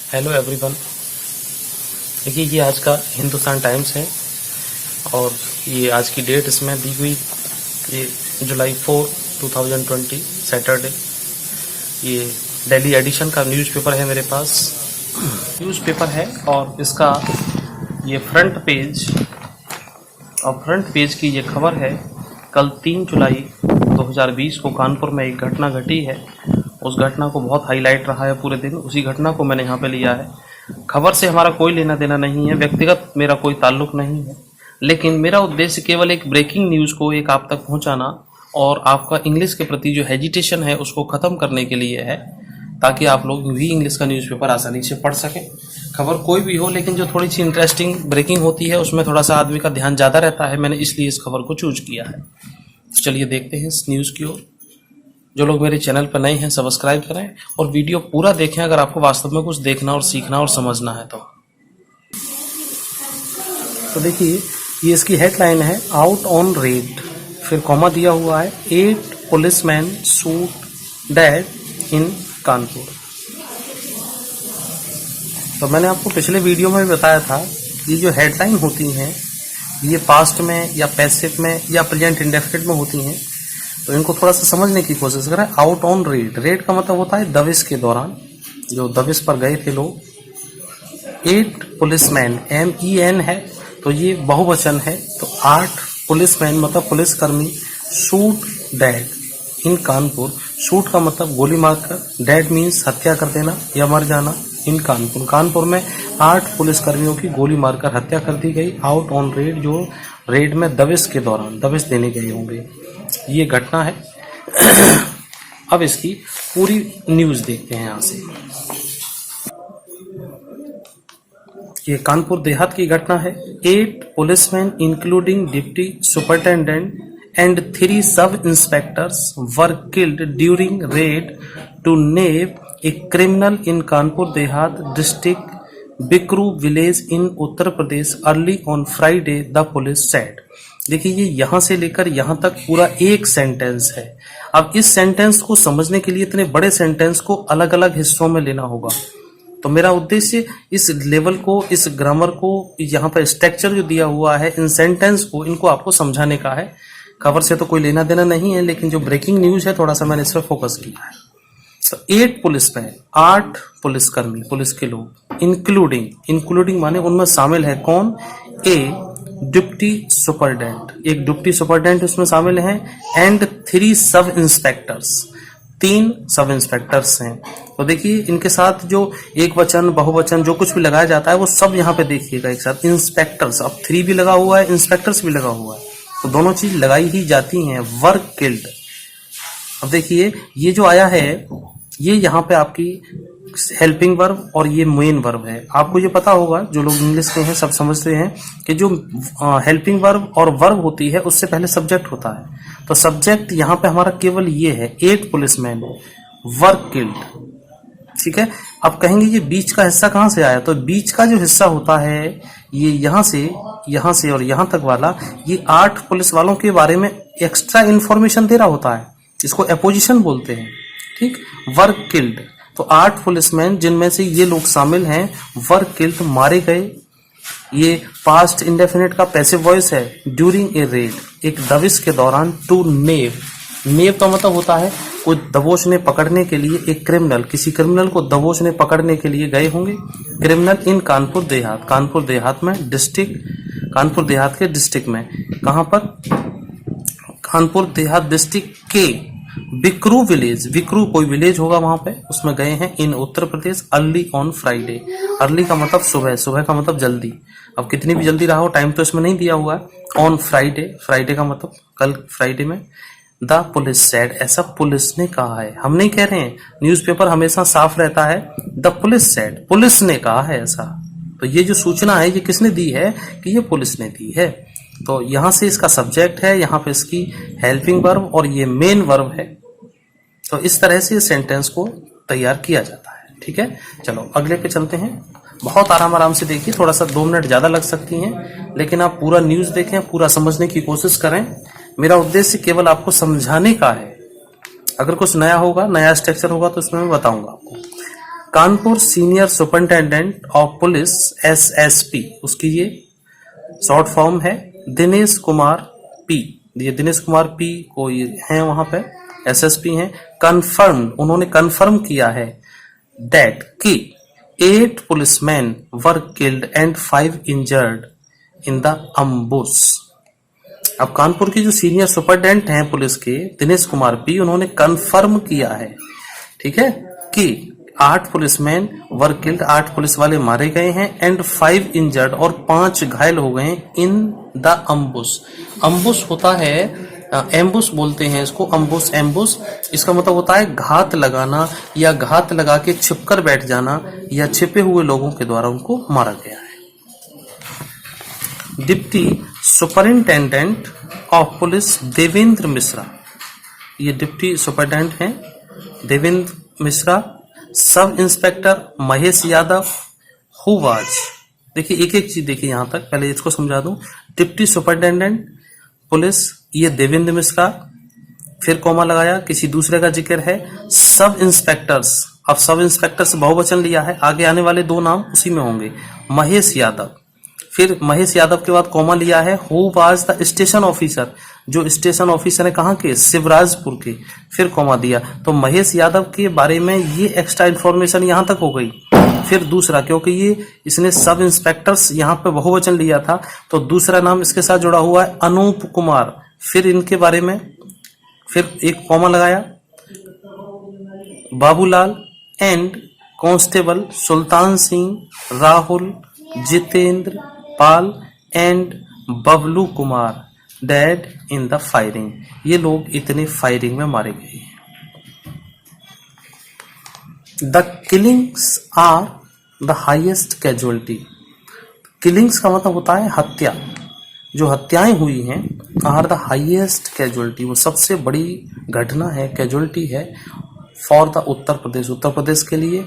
Hello everyone. देखिए ये आज का हिंदुस्तान टाइम्स है और ये आज की डेट इसमें दी हुई ये जुलाई 4, 2020 सैटरडे। ये दिल्ली एडिशन का न्यूज़पेपर है मेरे पास। न्यूज़पेपर है और इसका ये फ्रंट पेज की ये खबर है। कल 3 जुलाई 2020 को कानपुर में एक घटना घटी है। उस घटना को बहुत हाईलाइट रहा है पूरे दिन, उसी घटना को मैंने यहाँ पे लिया है। खबर से हमारा कोई लेना देना नहीं है, व्यक्तिगत मेरा कोई ताल्लुक नहीं है, लेकिन मेरा उद्देश्य केवल एक ब्रेकिंग न्यूज़ को एक आप तक पहुँचाना और आपका इंग्लिश के प्रति जो हेजिटेशन है उसको ख़त्म करने के लिए है, ताकि आप लोग भी इंग्लिश का न्यूज़पेपर आसानी से पढ़ सकें। खबर कोई भी हो, लेकिन जो थोड़ी सी इंटरेस्टिंग ब्रेकिंग होती है उसमें थोड़ा सा आदमी का ध्यान ज़्यादा रहता है। मैंने इसलिए इस खबर को चूज किया है। तो चलिए देखते हैं इस न्यूज़ की ओर। जो लोग मेरे चैनल पर नए हैं सब्सक्राइब करें और वीडियो पूरा देखें अगर आपको वास्तव में कुछ देखना और सीखना और समझना है तो देखिए ये इसकी हेडलाइन है, आउट ऑन रेड, फिर कॉमा दिया हुआ है, 8 पुलिसमैन शूट डेड इन कानपुर। तो मैंने आपको पिछले वीडियो में भी बताया था, ये जो हेडलाइन होती हैं ये पास्ट में या पैसिव में या प्रेजेंट इंडेफिनिट में होती हैं, तो इनको थोड़ा सा समझने की कोशिश करें। आउट ऑन रेड, रेड का मतलब होता है दबिश के दौरान, जो दबिश पर गए थे लोग। 8 पुलिसमैन, MEN है तो ये बहुवचन है, तो 8 पुलिसमैन मतलब पुलिसकर्मी, शूट डेड इन कानपुर। शूट का मतलब गोली मारकर, डेड मीन्स हत्या कर देना या मर जाना। इन कानपुर, कानपुर में 8 पुलिसकर्मियों की गोली मारकर हत्या कर दी गई। आउट ऑन रेड, जो रेड में दबिश के दौरान दबिश देने गए होंगे, ये घटना है। अब इसकी पूरी न्यूज़ देखते हैं यहाँ से। ये कानपुर देहात की घटना है। 8 policeman including deputy superintendent and 3 sub-inspectors were killed during raid to nab a criminal in Kanpur Dehat district, Bikru village in Uttar Pradesh early on Friday, the police said। देखिए ये यहाँ से लेकर यहाँ तक पूरा एक सेंटेंस है। अब इस सेंटेंस को समझने के लिए इतने बड़े सेंटेंस को अलग अलग हिस्सों में लेना होगा। तो मेरा उद्देश्य इस लेवल को, इस ग्रामर को, यहाँ पर स्ट्रक्चर जो दिया हुआ है, इन सेंटेंस को, इनको आपको समझाने का है। खबर से तो कोई लेना देना नहीं है, लेकिन जो ब्रेकिंग न्यूज है थोड़ा सा मैंने इस पर फोकस किया है। तो 8 पुलिसमैन, 8 पुलिसकर्मी, पुलिस के लोग, इंक्लूडिंग माने उनमें शामिल है कौन? ए डिप्टी सुपरिटेंडेंट, एक डिप्टी सुपरिटेंडेंट उसमें शामिल है, एंड 3 सब इंस्पेक्टर्स, 3 सब इंस्पेक्टर्स हैं। तो देखिए इनके साथ जो एक वचन, बहुवचन, जो कुछ भी लगाया जाता है वो सब यहाँ पे देखिएगा एक साथ। इंस्पेक्टर्स, अब 3 भी लगा हुआ है, इंस्पेक्टर्स भी लगा हुआ है, तो दोनों चीज लगाई ही जाती हैं। वर्क किल्ड, अब देखिए ये जो आया है ये यहाँ पे आपकी हेल्पिंग वर्ब और ये मेन वर्ब है। आपको ये पता होगा, जो लोग इंग्लिश के हैं सब समझते हैं कि जो हेल्पिंग वर्ब और वर्ब होती है उससे पहले सब्जेक्ट होता है। तो सब्जेक्ट यहाँ पे हमारा केवल ये है, 8 पुलिसमैन वर्क किल्ड, ठीक है। अब कहेंगे ये बीच का हिस्सा कहाँ से आया? तो बीच का जो हिस्सा होता है ये यहाँ से और यहाँ तक वाला, ये 8 पुलिस वालों के बारे में एक्स्ट्रा इंफॉर्मेशन दे रहा होता है, इसको एपोजिशन बोलते हैं, ठीक। वर्क किल्ड, तो 8 पुलिसमैन जिनमें से ये लोग शामिल हैं, वर्क किल्ड, मारे गए। ये पास्ट इंडेफिनिट का पैसिव वॉइस है। ड्यूरिंग ए रेड, एक दबिश के दौरान। टू नेब का मतलब होता है कोई दबोचने पकड़ने के लिए, एक क्रिमिनल, किसी क्रिमिनल को दबोचने पकड़ने के लिए गए होंगे। क्रिमिनल इन कानपुर देहात, कानपुर देहात में, डिस्ट्रिक्ट, कानपुर देहात के डिस्ट्रिक्ट में, कहां पर? कानपुर देहात डिस्ट्रिक्ट के बिकरू विलेज, बिकरू कोई विलेज होगा वहां पे, उसमें गए हैं। इन Uttar Pradesh, early on Friday, early का मतलब सुबह, सुबह का मतलब जल्दी। अब कितनी भी जल्दी रहा हो, टाइम तो इसमें नहीं दिया हुआ है। ऑन फ्राइडे, फ्राइडे का मतलब कल फ्राइडे में। द पुलिस सेड, ऐसा पुलिस ने कहा है, हम नहीं कह रहे हैं। न्यूज़पेपर हमेशा साफ रहता है। द पुलिस सेड, पुलिस ने कहा है ऐसा। तो ये जो सूचना है ये किसने दी है? कि ये पुलिस ने दी है। तो यहां से इसका सब्जेक्ट है, यहाँ पे इसकी हेल्पिंग वर्ब और ये मेन वर्ब है। तो इस तरह से सेंटेंस को तैयार किया जाता है, ठीक है। चलो अगले पे चलते हैं। बहुत आराम से देखिए, थोड़ा सा 2 मिनट ज्यादा लग सकती हैं, लेकिन आप पूरा न्यूज देखें, पूरा समझने की कोशिश करें। मेरा उद्देश्य केवल आपको समझाने का है। अगर कुछ नया होगा, नया स्ट्रक्चर होगा तो इसमें मैं बताऊंगा आपको। Kanpur senior superintendent of police SSP, उसकी ये शॉर्ट फॉर्म है दिनेश कुमार पी। ये दिनेश कुमार पी को ये हैं वहां पे SSP हैं। कंफर्म, उन्होंने कंफर्म किया है दैट कि 8 policeman were killed and 5 injured in the ambush. अब कानपुर की जो सीनियर सुपरिटेंडेंट हैं पुलिस के दिनेश कुमार पी, उन्होंने कंफर्म किया है, ठीक है, कि 8 पुलिसमैन वर किल्ड, 8 पुलिस वाले मारे गए हैं, एंड 5 इंजर्ड, और 5 घायल हो गए हैं इन द अम्बुश। अम्बुश होता है, एम्बुश बोलते हैं इसको, अम्बुश, एम्बुश इसका मतलब होता है घात लगाना या घात लगा के छिपकर बैठ जाना या छिपे हुए लोगों के द्वारा उनको मारा गया है। Deputy superintendent of police Devendra Mishra, ये डिप्टी सुपरिटेंडेंट हैं Devendra Mishra. Sub inspector Mahesh Yadav who was, देखिए एक एक चीज देखिए यहां तक, पहले इसको समझा दूं। डिप्टी सुपरिंटेंडेंट पुलिस ये देवेंद्र मिश्रा, फिर कॉमा लगाया, किसी दूसरे का जिक्र है। सब इंस्पेक्टर्स, अब सब इंस्पेक्टर्स बहुवचन लिया है, आगे आने वाले 2 नाम उसी में होंगे, महेश यादव, फिर महेश यादव के बाद कॉमा लिया है who was the station officer, जो स्टेशन ऑफिसर है कहाँ के, शिवराजपुर के, फिर कॉमा दिया। तो महेश यादव के बारे में ये एक्स्ट्रा इन्फॉर्मेशन यहां तक हो गई। फिर दूसरा, क्योंकि ये इसने सब इंस्पेक्टर्स यहाँ पे बहुवचन लिया था, तो दूसरा नाम इसके साथ जुड़ा हुआ है अनूप कुमार, फिर इनके बारे में फिर एक कॉमा लगाया, Babulal and constable Sultan Singh, Rahul, Jitendra Pal and Bablu Kumar dead in the firing. ये लोग इतने फायरिंग में मारे गए। The killings are the highest casualty. Killings का मतलब होता है हत्या, जो हत्याएं हुई हैं, आर द हाईएस्ट कैजुअलिटी, वो सबसे बड़ी घटना है, कैजुअलिटी है फॉर द उत्तर प्रदेश, उत्तर प्रदेश के लिए।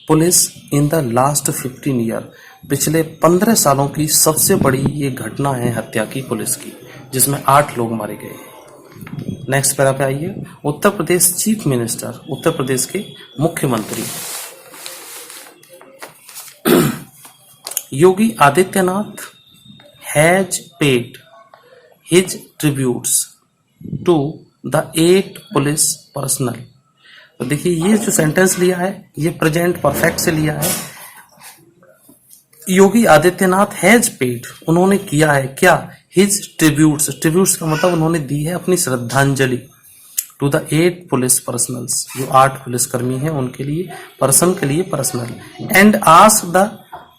Police in the last 15 year, पिछले 15 सालों की सबसे बड़ी ये घटना है हत्या की पुलिस की, जिसमें 8 लोग मारे गए। नेक्स्ट पैरा पे आइए। उत्तर प्रदेश चीफ मिनिस्टर, उत्तर प्रदेश के मुख्यमंत्री Yogi Adityanath has paid his tributes to the 8 police personnel. तो देखिए ये जो सेंटेंस लिया है ये प्रेजेंट परफेक्ट से लिया है। योगी आदित्यनाथ हैज पेड, उन्होंने किया है क्या, हिज ट्रिब्यूट्स, ट्रिब्यूट्स का मतलब उन्होंने दी है अपनी श्रद्धांजलि, टू द 8 पुलिस पर्सनल्स, जो 8 पुलिसकर्मी हैं उनके लिए, पर्सन के लिए personal, and ask the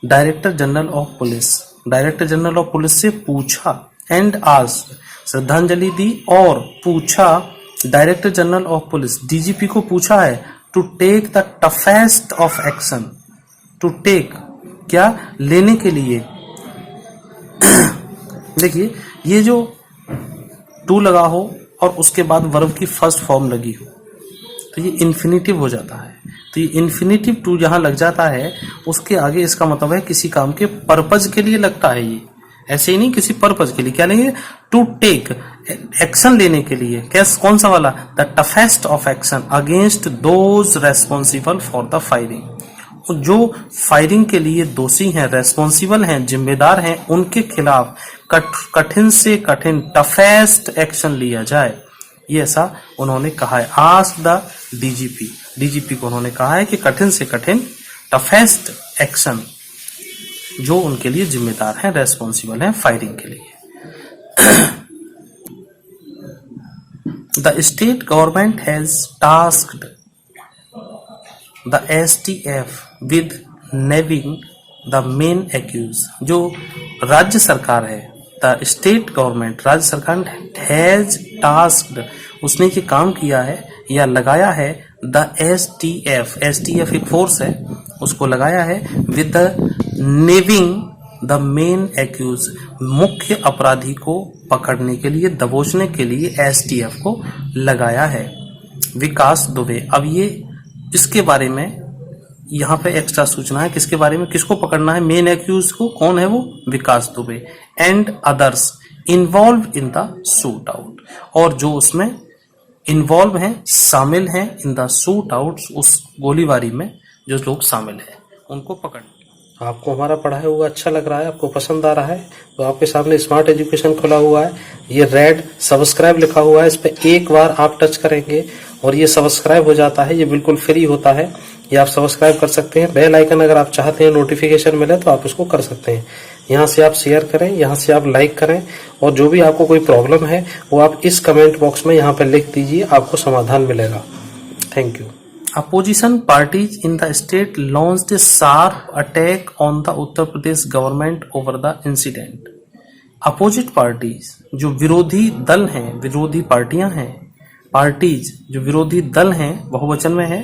director general of police, director general of police से पूछा, एंड आस्क श्रद्धांजलि दी और पूछा director general of police, DGP को पूछा है, to take the toughest of action, to take क्या, लेने के लिए। देखिए ये जो टू लगा हो और उसके बाद वर्ब की फर्स्ट फॉर्म लगी हो तो ये इन्फिनिटिव हो जाता है। तो ये इन्फिनिटिव टू जहां लग जाता है उसके आगे इसका मतलब है किसी काम के पर्पज के लिए लगता है। ये ऐसे ही नहीं, किसी पर्पज के लिए क्या लेंगे, टू टेक, एक्शन लेने के लिए। कैसे, कौन सा वाला, the toughest of action against those responsible for the firing, जो फायरिंग के लिए दोषी हैं, रेस्पॉन्सिबल हैं, जिम्मेदार हैं, उनके खिलाफ कठिन से कठिन टफेस्ट एक्शन लिया जाए, ये ऐसा उन्होंने कहा है। आस्क द डीजीपी, डीजीपी को उन्होंने कहा है कि कठिन से कठिन टफेस्ट एक्शन, जो उनके लिए जिम्मेदार हैं, रेस्पॉन्सिबल हैं फायरिंग के लिए। The state government has tasked the STF with nabbing the main accused, जो राज्य सरकार है, द स्टेट गवर्नमेंट, राज्य सरकार हैज टास्क्ड, उसने ये काम किया है या लगाया है, द STF, STF एक फोर्स है, उसको लगाया है, with the nabbing the main accused, मुख्य अपराधी को पकड़ने के लिए, दबोचने के लिए STF को लगाया है। विकास दुबे, अब ये इसके बारे में यहाँ पे एक्स्ट्रा सूचना है, किसके बारे में, किसको पकड़ना है, मेन एक्यूज को, कौन है वो, Vikas Dubey, and others involve in the shoot out, और जो उसमें इन्वॉल्व हैं, शामिल हैं इन द शूट आउट्स, उस गोलीबारी में जो लोग शामिल हैं उनको पकड़। आपको हमारा पढ़ाया हुआ अच्छा लग रहा है, आपको पसंद आ रहा है, तो आपके सामने स्मार्ट एजुकेशन खुला हुआ है। ये रेड सब्सक्राइब लिखा हुआ है, इस पे एक बार आप टच करेंगे और ये सब्सक्राइब हो जाता है। ये बिल्कुल फ्री होता है, ये आप सब्सक्राइब कर सकते हैं। बेल आइकन अगर आप चाहते हैं नोटिफिकेशन मिले तो आप इसको कर सकते हैं। यहाँ से आप शेयर करें, यहाँ से आप लाइक करें, और जो भी आपको कोई प्रॉब्लम है वो आप इस कमेंट बॉक्स में यहाँ पे लिख दीजिए, आपको समाधान मिलेगा। Thank you. Opposition parties in the state launched a sharp attack on the Uttar Pradesh government over the incident. Opposite parties, जो विरोधी दल हैं, विरोधी पार्टियां हैं, पार्टीज जो विरोधी दल हैं, बहुवचन में है,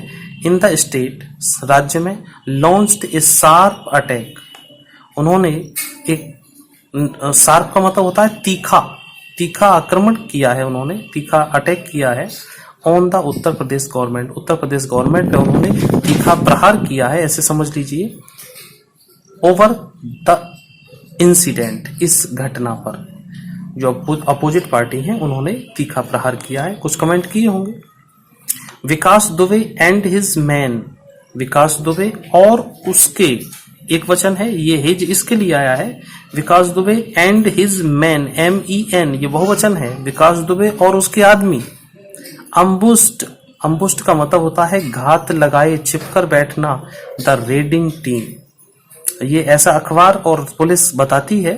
इन द स्टेट, राज्य में, लॉन्च्ड ए शार्प अटैक, उन्होंने एक, शार्प का मतलब होता है तीखा, तीखा आक्रमण किया है, उन्होंने तीखा अटैक किया है on the Uttar Pradesh government, Uttar Pradesh government पे उन्होंने तीखा प्रहार किया है, ऐसे समझ लीजिए। ओवर द इंसिडेंट, इस घटना पर जो अपोजिट पार्टी है उन्होंने तीखा प्रहार किया है। कुछ कमेंट किए होंगे। विकास दुबे एंड हिज मैन, विकास दुबे और उसके, एक वचन है, ये हिज इसके लिए आया है। Vikas Dubey and his man, MEN, ये बहुवचन है। विकास दुबे और उसके आदमी। अम्बुस्ट, अम्बुस्ट का मतलब होता है घात लगाए, छिपकर बैठना। द रेडिंग टीम, ये ऐसा अखबार और पुलिस बताती है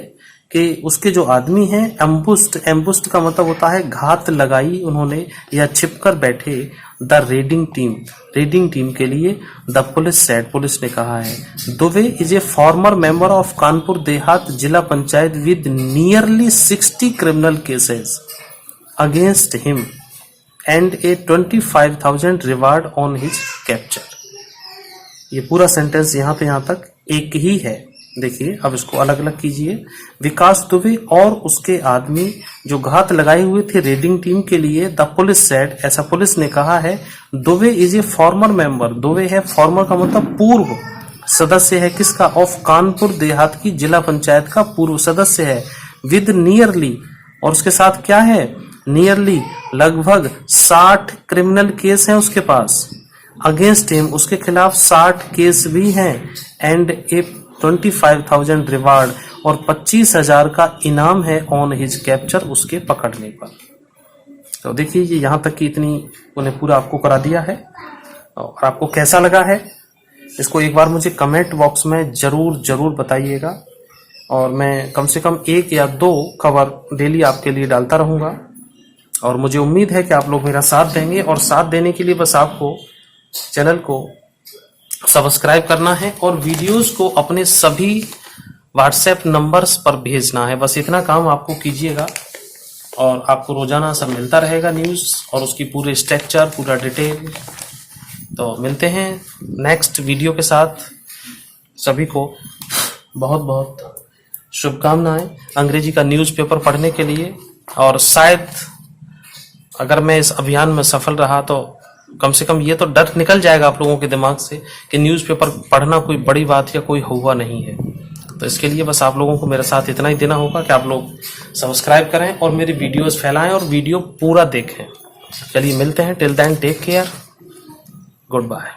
कि उसके जो आदमी हैं एम्बुस्ट, एम्बुस्ट का मतलब होता है घात लगाई उन्होंने या छिपकर बैठे। The raiding team, raiding team के लिए द पुलिस सेड, पुलिस ने कहा है। Dubey is a former member of Kanpur Dehat zila panchayat with nearly 60 criminal cases against him and a 25,000 reward on his capture. ये पूरा सेंटेंस यहाँ पे यहाँ तक एक ही है। देखिए अब इसको अलग अलग कीजिए। विकास दुबे और उसके आदमी जो घात लगाए हुए थे रेडिंग टीम के लिए, द पुलिस सेड, ऐसा पुलिस ने कहा है। Dubey is a former member, Dubey है फॉर्मर का मतलब पूर्व सदस्य है, किसका, ऑफ कानपुर देहात की जिला पंचायत का पूर्व सदस्य है। विद नियरली, और उसके साथ क्या है, नियरली, लगभग 60 क्रिमिनल केस हैं उसके पास। अगेंस्ट हिम, उसके खिलाफ 60 केस भी हैं। एंड ए 25,000 रिवार्ड, और 25,000 का इनाम है ऑन हिज कैप्चर, उसके पकड़ने पर। तो देखिए ये यहाँ तक की इतनी उन्हें पूरा आपको करा दिया है। और आपको कैसा लगा है इसको एक बार मुझे कमेंट बॉक्स में जरूर जरूर बताइएगा। और मैं कम से कम 1 या 2 खबर डेली आपके लिए डालता रहूंगा। और मुझे उम्मीद है कि आप लोग मेरा साथ देंगे, और साथ देने के लिए बस आपको चैनल को सब्सक्राइब करना है और वीडियोस को अपने सभी व्हाट्सएप नंबर्स पर भेजना है। बस इतना काम आपको कीजिएगा और आपको रोजाना सब मिलता रहेगा, न्यूज़ और उसकी पूरे स्ट्रक्चर, पूरा डिटेल। तो मिलते हैं नेक्स्ट वीडियो के साथ। सभी को बहुत बहुत शुभकामनाएं अंग्रेजी का न्यूज़पेपर पढ़ने के लिए। और शायद अगर मैं इस अभियान में सफल रहा तो कम से कम ये तो डर निकल जाएगा आप लोगों के दिमाग से कि न्यूज़पेपर पढ़ना कोई बड़ी बात या कोई हुआ नहीं है। तो इसके लिए बस आप लोगों को मेरे साथ इतना ही देना होगा कि आप लोग सब्सक्राइब करें और मेरी वीडियोस फैलाएं और वीडियो पूरा देखें। चलिए मिलते हैं, till then take care, good bye.